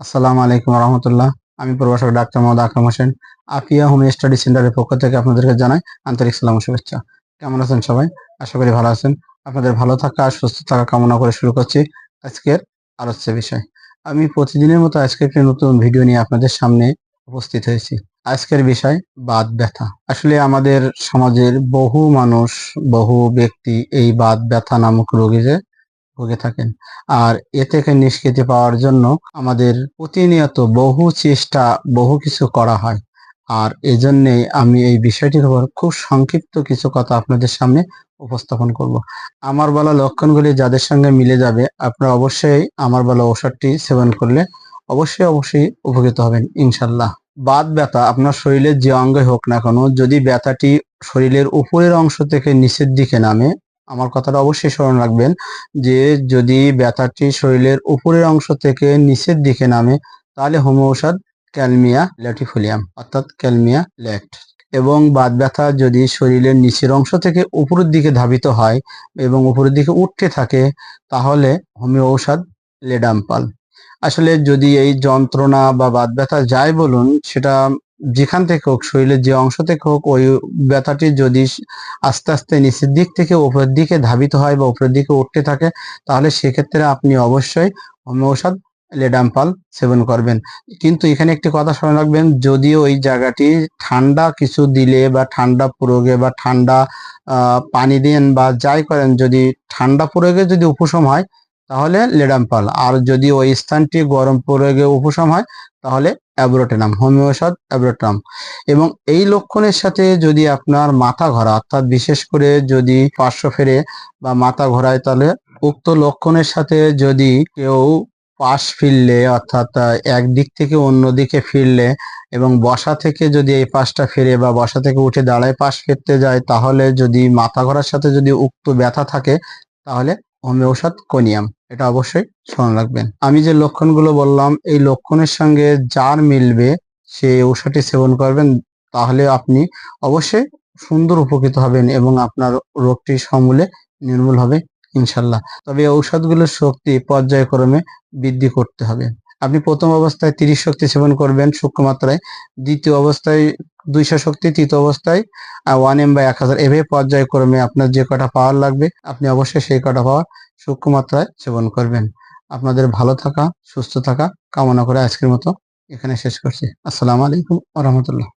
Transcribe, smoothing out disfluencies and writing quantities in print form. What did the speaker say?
আসসালামু আলাইকুম রহমতুল্লাহ। আমি প্রভাষক ডাক্তার মোহাম্মদ আকরাম হোসেন। আফিয়া হোম স্টাডি সেন্টারের পক্ষ থেকে আপনাদেরকে জানাই আন্তরিক সালাম ও শুভেচ্ছা। কেমন আছেন সবাই? আশা করি ভালো আছেন। আপনাদের ভালো থাকা আর সুস্থ থাকা কামনা করে শুরু করছি আজকের আলোচ্য বিষয়। আমি প্রতিদিনের মতো আজকে একটি নতুন ভিডিও নিয়ে আপনাদের সামনে উপস্থিত হয়েছি। আজকের বিষয় বাত ব্যথা। আসলে আমাদের সমাজের বহু মানুষ, বহু ব্যক্তি এই বাত ব্যথা নামক রোগে ভুগে থাকেন। আর এ থেকে নিষ্কৃতি পাওয়ার জন্য আমাদের প্রতিনিয়ত বহু চেষ্টা, বহু কিছু করা হয়। আর এজন্যেই আমি এই বিষয়টির উপর খুব সংক্ষিপ্ত কিছু কথা আপনাদের সামনে উপস্থাপন করব। আমার বলা লক্ষণগুলি যাদের সঙ্গে মিলে যাবে, আপনারা অবশ্যই আমার বলা ঔষধটি সেবন করলে অবশ্যই উপকৃত হবেন ইনশাল্লাহ। বাত ব্যথা আপনার শরীরের যে অঙ্গে হোক না কেন, যদি ব্যথাটি শরীরের উপরের অংশ থেকে নিচের দিকে নামে, আমার কথাটা অবশ্যই স্মরণ রাখবেন যে যদি ব্যথাটি শরীরের উপরের অংশ থেকে নিচের দিকে নামে, তাহলে হোমিও ঔষধ ক্যালমিয়া ল্যাটিফোলিয়াম অর্থাৎ ক্যালমিয়া ল্যাক্ট। এবং বাত ব্যথা যদি শরীরের নিচের অংশ থেকে উপরের দিকে ধাবিত হয় এবং উপরের দিকে উঠতে থাকে, তাহলে হোমিও ঔষধ লেডাম্পাল। আসলে যদি এই যন্ত্রণা বা বাত ব্যথা যাই বলুন, সেটা যেখান থেকে হোক, শরীরের যে অংশ থেকে হোক, ওই ব্যথাটি যদি আস্তে আস্তে নিচের দিক থেকে উপরের দিকে ধাবিত হয় বা উপরের দিকে উঠতে থাকে, তাহলে সেক্ষেত্রে আপনি অবশ্যই হোমিও ঔষধ লেডাম্পাল সেবন করবেন। কিন্তু এখানে একটি কথা স্মরণ রাখবেন, যদিও ওই জায়গাটি ঠান্ডা কিছু দিলে বা ঠান্ডা প্রয়োগে বা ঠান্ডা পানি দেন বা যাই করেন, যদি ঠান্ডা প্রয়োগে যদি উপশম হয় তাহলে লেডাম্পাল, আর যদি ওই স্থানটি গরম প্রয়োগে উপশম হয় তাহলে অ্যাব্রোটেনাম, হোমিও ঔষধ অ্যাব্রোটেনাম। এবং এই লক্ষণের সাথে যদি আপনার মাথা ঘোরা, অর্থাৎ বিশেষ করে যদি পার্শ্ব ফেরে বা মাথা ঘোরায়, তাহলে উক্ত লক্ষণের সাথে যদি কেউ পাশ ফিরলে, অর্থাৎ একদিক থেকে অন্য দিকে ফিরলে এবং বসা থেকে যদি এই পাশটা ফিরে বা বসা থেকে উঠে দাঁড়ায় পাশ ফিরতে যায়, তাহলে যদি মাথা ঘোরার সাথে যদি উক্ত ব্যথা থাকে, তাহলে হোমিও ঔষধ কোনিয়াম, এটা অবশ্যই স্মরণ রাখবেন। আমি যে লক্ষণগুলো বললাম, এই লক্ষণের সঙ্গে যার মিলবে সেই ঔষধটি সেবন করবেন, তাহলে আপনি অবশ্যই সুন্দর উপকৃত হবেন এবং আপনার রোগটি সমূলে নির্মূল হবে ইনশাল্লাহ। তবে এই ঔষধগুলোর শক্তি পর্যায়ক্রমে বৃদ্ধি করতে হবে। আপনি প্রথম অবস্থায় 30 শক্তি সেবন করবেন সূক্ষ্ম মাত্রায়, দ্বিতীয় অবস্থায় 200 শক্তি, তৃতীয় অবস্থায় 1 বা 1000, এভাবে পর্যায়ক্রমে আপনার যে কটা পাওয়ার লাগবে আপনি অবশ্যই সেই কটা পাওয়ার সূক্ষ্ম মাত্রায় সেবন করবেন। আপনাদের ভালো থাকা, সুস্থ থাকা কামনা করে আজকের মতো এখানে শেষ করছি। আসসালামু আলাইকুম ওয়া রাহমাতুল্লাহ।